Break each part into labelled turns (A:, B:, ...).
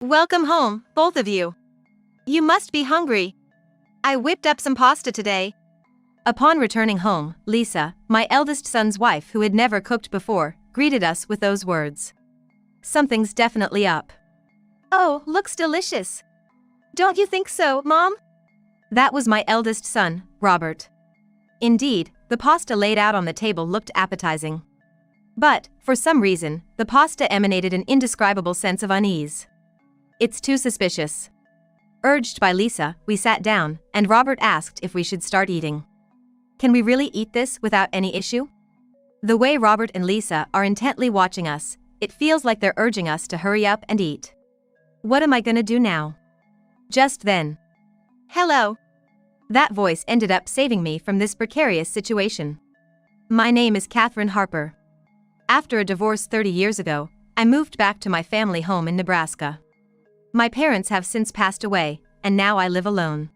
A: Welcome home, both of you. You must be hungry. I whipped up some pasta today. Upon returning home, Lisa, my eldest son's wife who had never cooked before, greeted us with those words. Something's definitely up. Oh, looks delicious. Don't you think so, Mom? That was my eldest son, Robert. Indeed, the pasta laid out on the table looked appetizing. But, for some reason, the pasta emanated an indescribable sense of unease. It's too suspicious. Urged by Lisa, we sat down, and Robert asked if we should start eating. Can we really eat this without any issue? The way Robert and Lisa are intently watching us, it feels like they're urging us to hurry up and eat. What am I gonna do now? Just then. Hello. That voice ended up saving me from this precarious situation. My name is Catherine Harper. After a divorce 30 years ago, I moved back to my family home in Nebraska. My parents have since passed away, and now I live alone.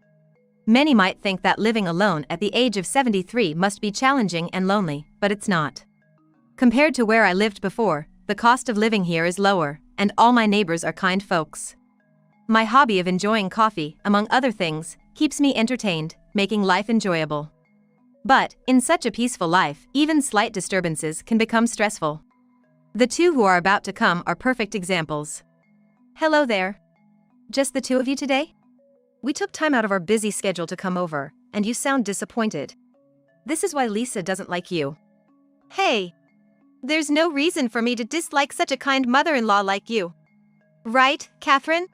A: Many might think that living alone at the age of 73 must be challenging and lonely, but it's not. Compared to where I lived before, the cost of living here is lower, and all my neighbors are kind folks. My hobby of enjoying coffee, among other things, keeps me entertained, making life enjoyable. But, in such a peaceful life, even slight disturbances can become stressful. The two who are about to come are perfect examples. Hello there. Just the two of you today? We took time out of our busy schedule to come over, and you sound disappointed. This is why Lisa doesn't like you. Hey! There's no reason for me to dislike such a kind mother-in-law like you. Right, Catherine?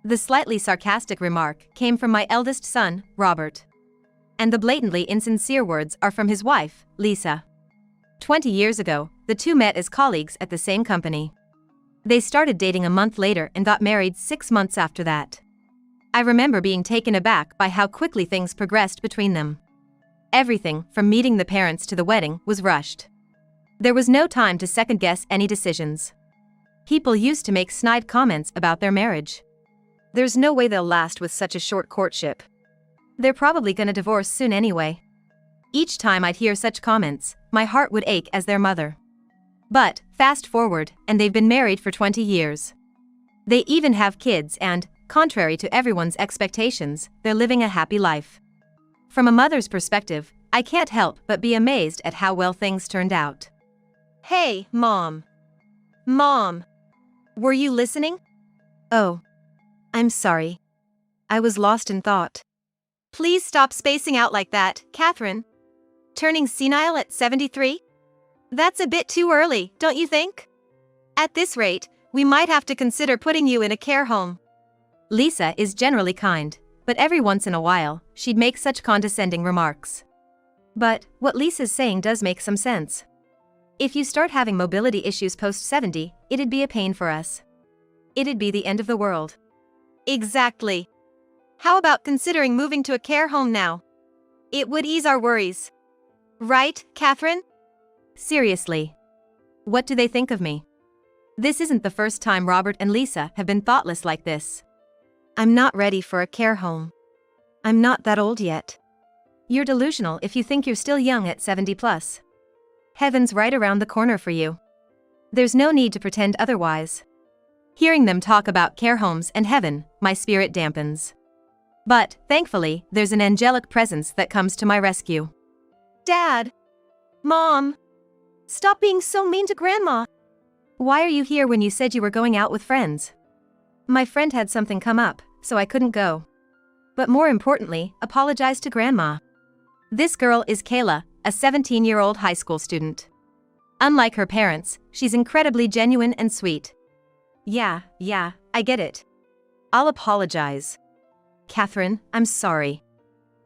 A: The slightly sarcastic remark came from my eldest son, Robert. And the blatantly insincere words are from his wife, Lisa. 20 years ago, the two met as colleagues at the same company. They started dating a month later and got married 6 months after that. I remember being taken aback by how quickly things progressed between them. Everything, from meeting the parents to the wedding, was rushed. There was no time to second-guess any decisions. People used to make snide comments about their marriage. There's no way they'll last with such a short courtship. They're probably gonna divorce soon anyway. Each time I'd hear such comments, my heart would ache as their mother. But, fast forward, and they've been married for 20 years. They even have kids and, contrary to everyone's expectations, they're living a happy life. From a mother's perspective, I can't help but be amazed at how well things turned out. Hey, Mom. Mom. Were you listening? Oh. I'm sorry. I was lost in thought. Please stop spacing out like that, Catherine. Turning senile at 73? That's a bit too early, don't you think? At this rate, we might have to consider putting you in a care home. Lisa is generally kind, but every once in a while, she'd make such condescending remarks. But, what Lisa's saying does make some sense. If you start having mobility issues post-70, it'd be a pain for us. It'd be the end of the world. Exactly. How about considering moving to a care home now? It would ease our worries. Right, Catherine? Seriously. What do they think of me? This isn't the first time Robert and Lisa have been thoughtless like this. I'm not ready for a care home. I'm not that old yet. You're delusional if you think you're still young at 70 plus. Heaven's right around the corner for you. There's no need to pretend otherwise. Hearing them talk about care homes and heaven, my spirit dampens. But, thankfully, there's an angelic presence that comes to my rescue. Dad! Mom! Stop being so mean to Grandma! Why are you here when you said you were going out with friends? My friend had something come up, so I couldn't go. But more importantly, apologize to Grandma. This girl is Kayla, a 17-year-old high school student. Unlike her parents, she's incredibly genuine and sweet. Yeah, I get it. I'll apologize. Catherine, I'm sorry.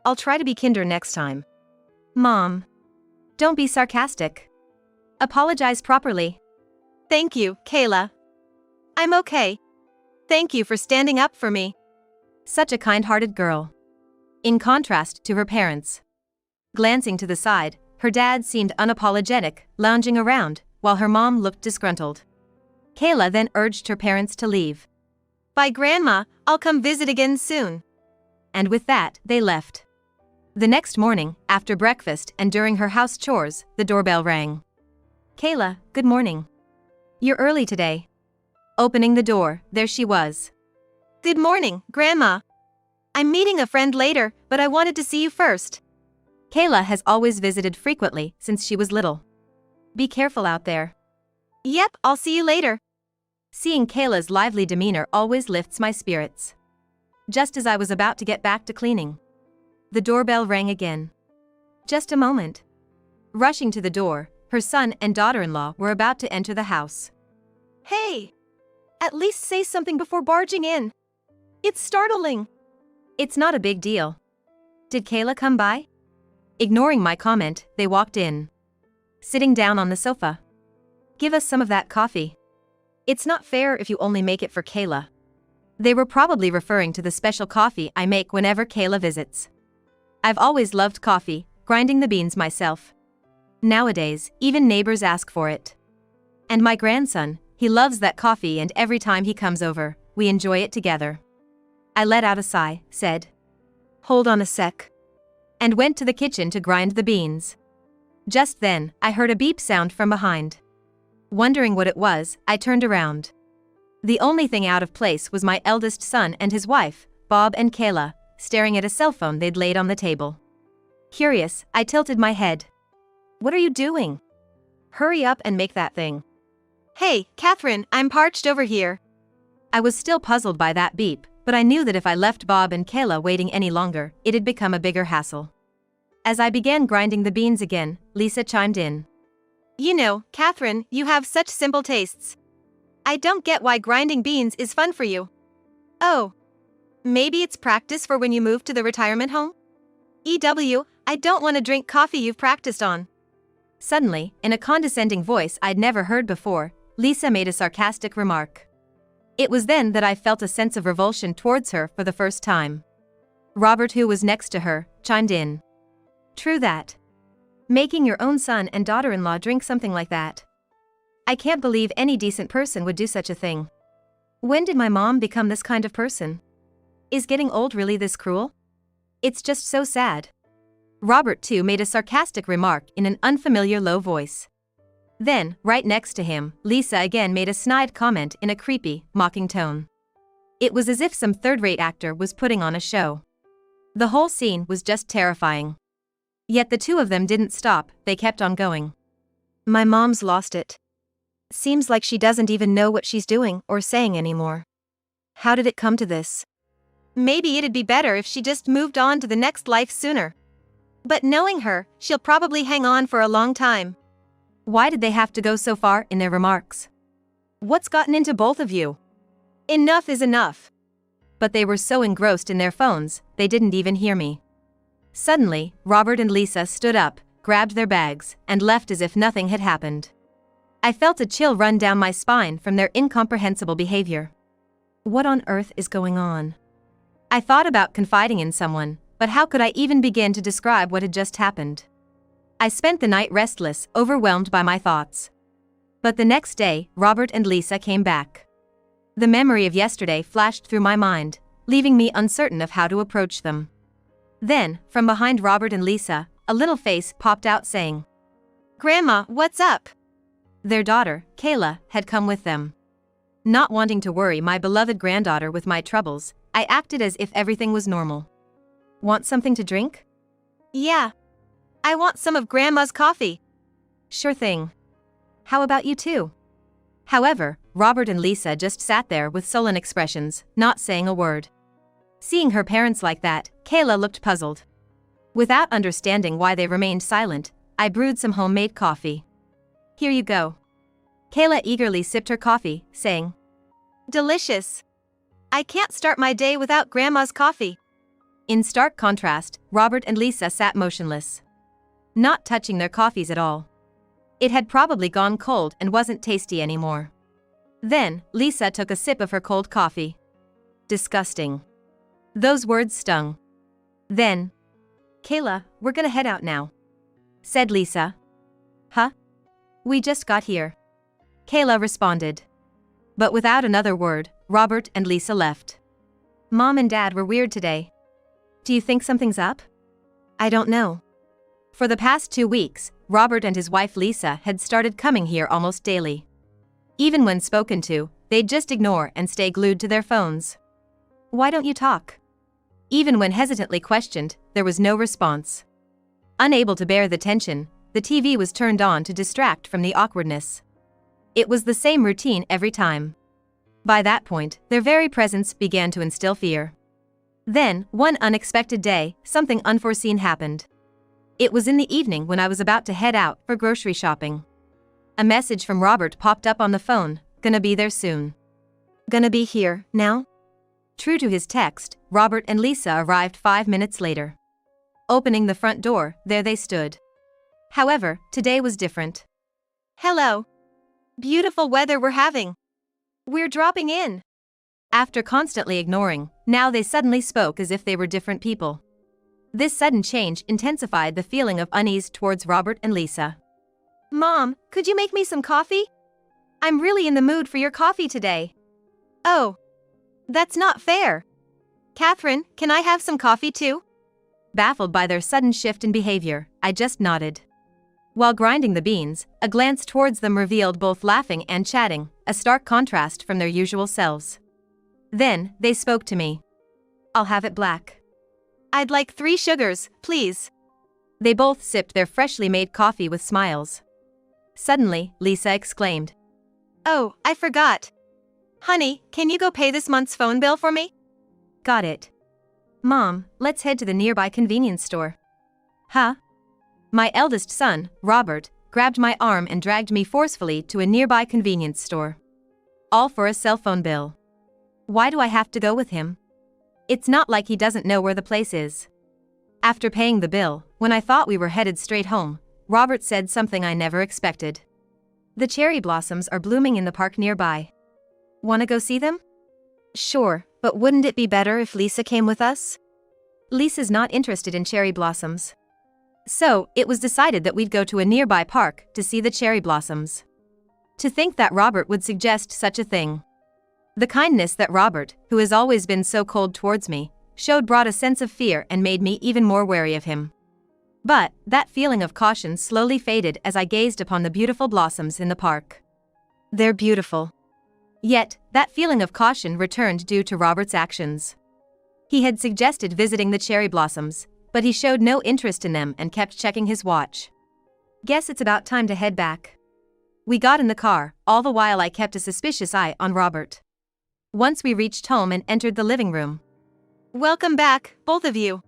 A: I'll try to be kinder next time. Mom. Don't be sarcastic. Apologize properly. Thank you, Kayla. I'm okay. Thank you for standing up for me. Such a kind-hearted girl. In contrast to her parents. Glancing to the side, her dad seemed unapologetic, lounging around, while her mom looked disgruntled. Kayla then urged her parents to leave. Bye, Grandma, I'll come visit again soon. And with that, they left. The next morning, after breakfast and during her house chores, the doorbell rang. Kayla, good morning. You're early today. Opening the door, there she was.
B: Good morning, Grandma. I'm meeting a friend later, but I wanted to see you first.
A: Kayla has always visited frequently since she was little. Be careful out there.
B: Yep, I'll see you later.
A: Seeing Kayla's lively demeanor always lifts my spirits. Just as I was about to get back to cleaning, the doorbell rang again. Just a moment. Rushing to the door, her son and daughter-in-law were about to enter the house.
B: Hey! At least say something before barging in. It's startling.
A: It's not a big deal. Did Kayla come by? Ignoring my comment, they walked in. Sitting down on the sofa. Give us some of that coffee. It's not fair if you only make it for Kayla. They were probably referring to the special coffee I make whenever Kayla visits. I've always loved coffee, grinding the beans myself. Nowadays, even neighbors ask for it. And my grandson, he loves that coffee, and every time he comes over, we enjoy it together. I let out a sigh, said, "Hold on a sec," and went to the kitchen to grind the beans. Just then, I heard a beep sound from behind. Wondering what it was, I turned around. The only thing out of place was my eldest son and his wife, Bob and Kayla, staring at a cell phone they'd laid on the table. Curious, I tilted my head. "What are you doing? Hurry up and make that thing."
B: Hey, Catherine, I'm parched over here.
A: I was still puzzled by that beep, but I knew that if I left Bob and Kayla waiting any longer, it'd become a bigger hassle. As I began grinding the beans again, Lisa chimed in.
B: You know, Catherine, you have such simple tastes. I don't get why grinding beans is fun for you. Oh. Maybe it's practice for when you move to the retirement home? I don't want to drink coffee you've practiced on.
A: Suddenly, in a condescending voice I'd never heard before, Lisa made a sarcastic remark. It was then that I felt a sense of revulsion towards her for the first time. Robert, who was next to her, chimed in. True that. Making your own son and daughter-in-law drink something like that. I can't believe any decent person would do such a thing. When did my mom become this kind of person? Is getting old really this cruel? It's just so sad. Robert too made a sarcastic remark in an unfamiliar low voice. Then, right next to him, Lisa again made a snide comment in a creepy, mocking tone. It was as if some third-rate actor was putting on a show. The whole scene was just terrifying. Yet the two of them didn't stop, they kept on going. My mom's lost it. Seems like she doesn't even know what she's doing or saying anymore. How did it come to this?
B: Maybe it'd be better if she just moved on to the next life sooner. But knowing her, she'll probably hang on for a long time.
A: Why did they have to go so far in their remarks? What's gotten into both of you?
B: Enough is enough.
A: But they were so engrossed in their phones, they didn't even hear me. Suddenly, Robert and Lisa stood up, grabbed their bags, and left as if nothing had happened. I felt a chill run down my spine from their incomprehensible behavior. What on earth is going on? I thought about confiding in someone, but how could I even begin to describe what had just happened? I spent the night restless, overwhelmed by my thoughts. But the next day, Robert and Lisa came back. The memory of yesterday flashed through my mind, leaving me uncertain of how to approach them. Then, from behind Robert and Lisa, a little face popped out saying,
B: Grandma, what's up?
A: Their daughter, Kayla, had come with them. Not wanting to worry my beloved granddaughter with my troubles, I acted as if everything was normal. Want something to drink?
B: Yeah. I want some of Grandma's coffee.
A: Sure thing. How about you too? However, Robert and Lisa just sat there with sullen expressions, not saying a word. Seeing her parents like that, Kayla looked puzzled. Without understanding why they remained silent, I brewed some homemade coffee. Here you go. Kayla eagerly sipped her coffee, saying,
B: Delicious. I can't start my day without Grandma's coffee.
A: In stark contrast, Robert and Lisa sat motionless, not touching their coffees at all. It had probably gone cold and wasn't tasty anymore. Then, Lisa took a sip of her cold coffee. Disgusting. Those words stung. Then, Kayla, we're gonna head out now, said Lisa. Huh? We just got here, Kayla responded. But without another word, Robert and Lisa left. Mom and Dad were weird today. Do you think something's up? I don't know. For the past 2 weeks, Robert and his wife Lisa had started coming here almost daily. Even when spoken to, they'd just ignore and stay glued to their phones. "Why don't you talk?" Even when hesitantly questioned, there was no response. Unable to bear the tension, the TV was turned on to distract from the awkwardness. It was the same routine every time. By that point, their very presence began to instill fear. Then, one unexpected day, something unforeseen happened. It was in the evening when I was about to head out for grocery shopping. A message from Robert popped up on the phone, "Gonna be there soon."
B: Gonna be here, now?
A: True to his text, Robert and Lisa arrived 5 minutes later. Opening the front door, there they stood. However, today was different.
B: "Hello. Beautiful weather we're having. We're dropping in."
A: After constantly ignoring, now they suddenly spoke as if they were different people. This sudden change intensified the feeling of unease towards Robert and Lisa.
B: "Mom, could you make me some coffee? I'm really in the mood for your coffee today." "Oh. That's not fair. Catherine, can I have some coffee too?"
A: Baffled by their sudden shift in behavior, I just nodded. While grinding the beans, a glance towards them revealed both laughing and chatting, a stark contrast from their usual selves. Then, they spoke to me. "I'll have it black."
B: "I'd like 3 sugars, please."
A: They both sipped their freshly made coffee with smiles. Suddenly, Lisa exclaimed,
B: "Oh, I forgot. Honey, can you go pay this month's phone bill for me?"
A: "Got it. Mom, let's head to the nearby convenience store." "Huh?" My eldest son, Robert, grabbed my arm and dragged me forcefully to a nearby convenience store. All for a cell phone bill. Why do I have to go with him? It's not like he doesn't know where the place is. After paying the bill, when I thought we were headed straight home, Robert said something I never expected. "The cherry blossoms are blooming in the park nearby. Wanna go see them?"
B: "Sure, but wouldn't it be better if Lisa came with us?"
A: Lisa's not interested in cherry blossoms. So, it was decided that we'd go to a nearby park to see the cherry blossoms. To think that Robert would suggest such a thing. The kindness that Robert, who has always been so cold towards me, showed brought a sense of fear and made me even more wary of him. But, that feeling of caution slowly faded as I gazed upon the beautiful blossoms in the park.
B: "They're beautiful."
A: Yet, that feeling of caution returned due to Robert's actions. He had suggested visiting the cherry blossoms, but he showed no interest in them and kept checking his watch. Guess it's about time to head back. We got in the car, all the while I kept a suspicious eye on Robert. Once we reached home and entered the living room.
B: "Welcome back, both of you.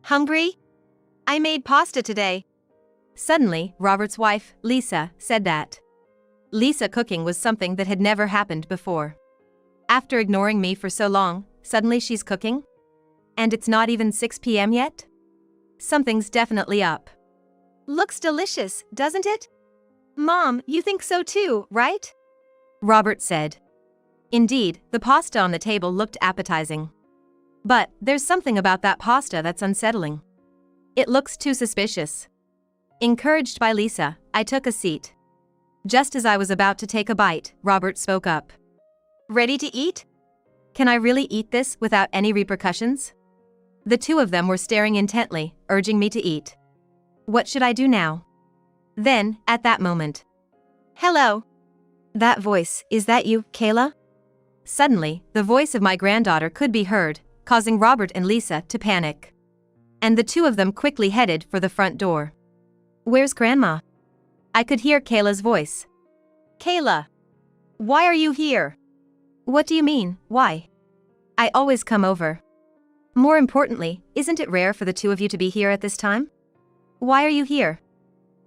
B: Hungry? I made pasta today."
A: Suddenly, Robert's wife, Lisa, said that. Lisa cooking was something that had never happened before. After ignoring me for so long, suddenly she's cooking? And it's not even 6 p.m. yet? Something's definitely up.
B: "Looks delicious, doesn't it? Mom, you think so too, right?"
A: Robert said. Indeed, the pasta on the table looked appetizing. But, there's something about that pasta that's unsettling. It looks too suspicious. Encouraged by Lisa, I took a seat. Just as I was about to take a bite, Robert spoke up.
B: "Ready to eat?"
A: "Can I really eat this without any repercussions?" The two of them were staring intently, urging me to eat. What should I do now? Then, at that moment.
B: "Hello. That voice, is that you, Kayla?"
A: Suddenly, the voice of my granddaughter could be heard, causing Robert and Lisa to panic. And the two of them quickly headed for the front door. "Where's Grandma?" I could hear Kayla's voice.
B: "Kayla. Why are you here?"
A: "What do you mean, why? I always come over. More importantly, isn't it rare for the two of you to be here at this time? Why are you here?"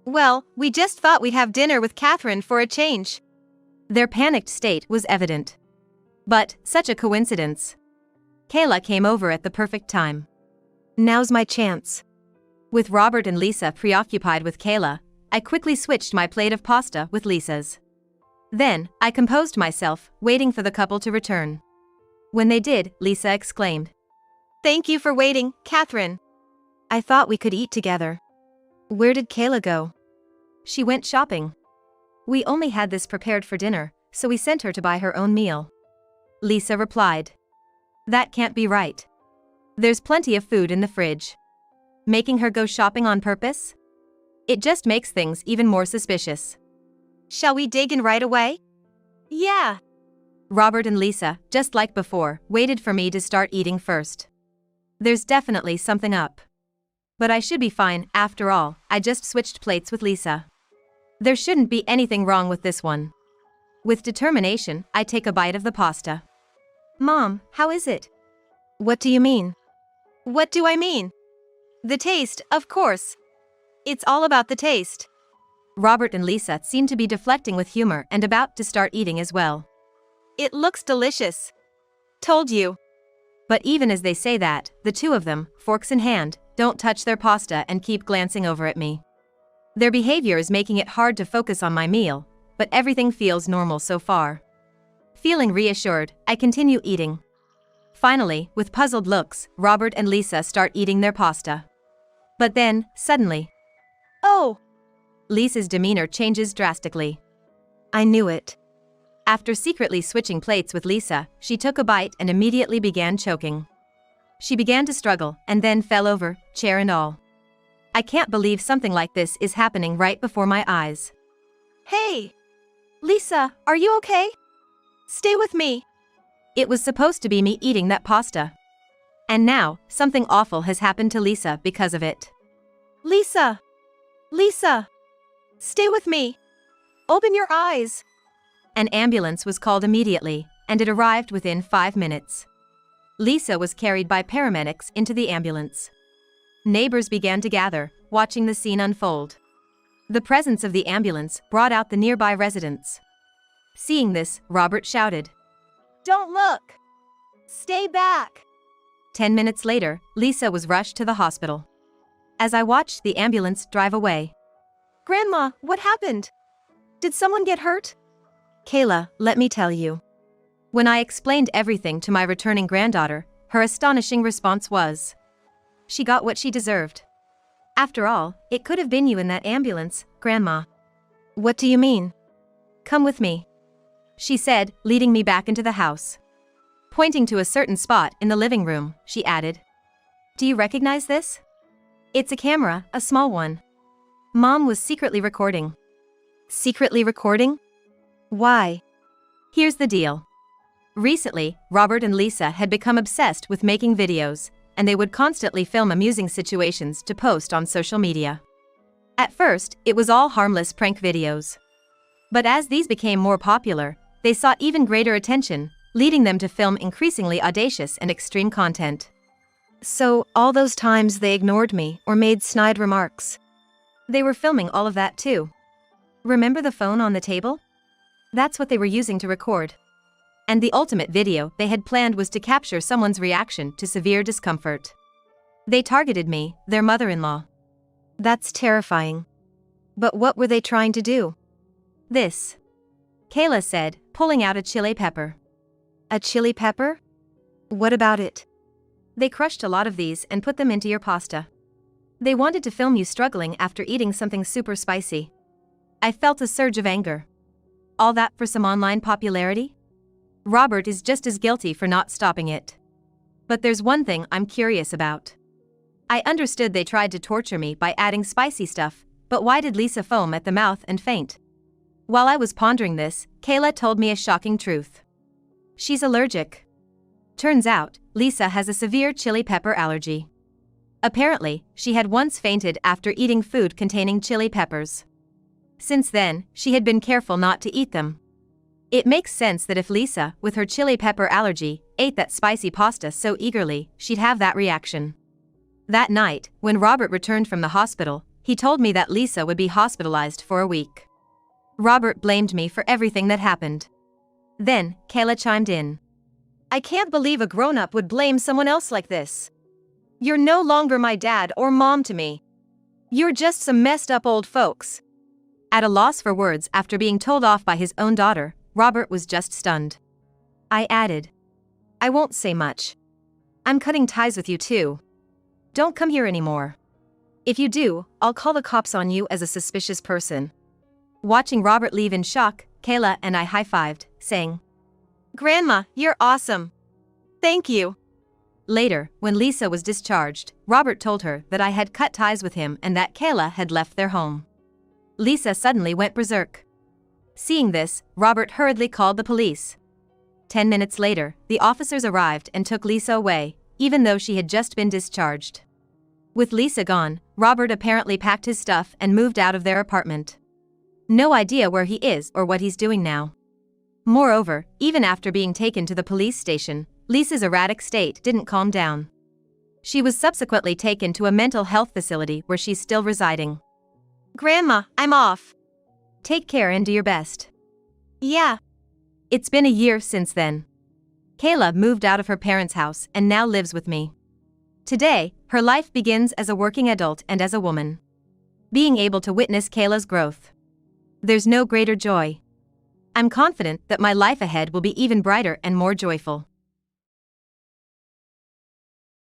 B: "Well, we just thought we'd have dinner with Catherine for a change."
A: Their panicked state was evident. But, such a coincidence. Kayla came over at the perfect time.
B: Now's my chance.
A: With Robert and Lisa preoccupied with Kayla, I quickly switched my plate of pasta with Lisa's. Then, I composed myself, waiting for the couple to return. When they did, Lisa exclaimed,
B: "Thank you for waiting, Catherine. I thought we could eat together." "Where did Kayla go?"
A: "She went shopping. We only had this prepared for dinner, so we sent her to buy her own meal." Lisa replied. "That can't be right. There's plenty of food in the fridge. Making her go shopping on purpose? It just makes things even more suspicious."
B: "Shall we dig in right away?" "Yeah.
A: Robert and Lisa, just like before, waited for me to start eating first. There's definitely something up. But I should be fine, after all, I just switched plates with Lisa. There shouldn't be anything wrong with this one. With determination, I take a bite of the pasta.
B: Mom, how is it?
A: What do you mean?
B: What do I mean? The taste, of course. It's all about the taste.
A: Robert and Lisa seem to be deflecting with humor and about to start eating as well.
B: It looks delicious. Told you.
A: But even as they say that, the two of them, forks in hand, don't touch their pasta and keep glancing over at me. Their behavior is making it hard to focus on my meal, but everything feels normal so far. Feeling reassured, I continue eating. Finally, with puzzled looks, Robert and Lisa start eating their pasta. But then, suddenly,
B: oh!
A: Lisa's demeanor changes drastically.
B: I knew it.
A: After secretly switching plates with Lisa, she took a bite and immediately began choking. She began to struggle and then fell over, chair and all. I can't believe something like this is happening right before my eyes.
B: Hey! Lisa, are you okay? Stay with me.
A: It was supposed to be me eating that pasta. And now, something awful has happened to Lisa because of it.
B: Lisa! Lisa! Stay with me. Open your eyes.
A: An ambulance was called immediately, and it arrived within 5 minutes. Lisa was carried by paramedics into the ambulance. Neighbors began to gather, watching the scene unfold. The presence of the ambulance brought out the nearby residents. Seeing this, Robert shouted,
B: "Don't look! Stay back!"
A: 10 minutes later, Lisa was rushed to the hospital. As I watched the ambulance drive away,
B: Grandma, what happened? Did someone get hurt?
A: Kayla, let me tell you. When I explained everything to my returning granddaughter, her astonishing response was, she got what she deserved. After all, it could have been you in that ambulance, Grandma.
B: What do you mean?
A: Come with me, she said, leading me back into the house. Pointing to a certain spot in the living room, she added, "Do you recognize this? It's a camera, a small one. Mom was secretly recording."
B: Secretly recording? Why?
A: Here's the deal. Recently, Robert and Lisa had become obsessed with making videos, and they would constantly film amusing situations to post on social media. At first, it was all harmless prank videos. But as these became more popular, they sought even greater attention, leading them to film increasingly audacious and extreme content.
B: So, all those times they ignored me or made snide remarks.
A: They were filming all of that too. Remember the phone on the table? That's what they were using to record. And the ultimate video they had planned was to capture someone's reaction to severe discomfort. They targeted me, their mother-in-law.
B: That's terrifying. But what were they trying to do?
A: This, Kayla said, pulling out a chili pepper.
B: A chili pepper? What about it?
A: They crushed a lot of these and put them into your pasta. They wanted to film you struggling after eating something super spicy. I felt a surge of anger. All that for some online popularity? Robert is just as guilty for not stopping it. But there's one thing I'm curious about. I understood they tried to torture me by adding spicy stuff, but why did Lisa foam at the mouth and faint? While I was pondering this, Kayla told me a shocking truth. She's allergic. Turns out, Lisa has a severe chili pepper allergy. Apparently, she had once fainted after eating food containing chili peppers. Since then, she had been careful not to eat them. It makes sense that if Lisa, with her chili pepper allergy, ate that spicy pasta so eagerly, she'd have that reaction. That night, when Robert returned from the hospital, he told me that Lisa would be hospitalized for a week. Robert blamed me for everything that happened. Then, Kayla chimed in.
B: I can't believe a grown-up would blame someone else like this. You're no longer my dad or mom to me. You're just some messed up old folks.
A: At a loss for words after being told off by his own daughter, Robert was just stunned. I added, I won't say much. I'm cutting ties with you too. Don't come here anymore. If you do, I'll call the cops on you as a suspicious person. Watching Robert leave in shock, Kayla and I high-fived, saying,
B: Grandma, you're awesome. Thank you.
A: Later, when Lisa was discharged, Robert told her that I had cut ties with him and that Kayla had left their home. Lisa suddenly went berserk. Seeing this, Robert hurriedly called the police. 10 minutes later, the officers arrived and took Lisa away, even though she had just been discharged. With Lisa gone, Robert apparently packed his stuff and moved out of their apartment. No idea where he is or what he's doing now. Moreover, even after being taken to the police station, Lisa's erratic state didn't calm down. She was subsequently taken to a mental health facility where she's still residing.
B: Grandma, I'm off.
A: Take care and do your best.
B: Yeah.
A: It's been a year since then. Kayla moved out of her parents' house and now lives with me. Today, her life begins as a working adult and as a woman. Being able to witness Kayla's growth. There's no greater joy. I'm confident that my life ahead will be even brighter and more joyful.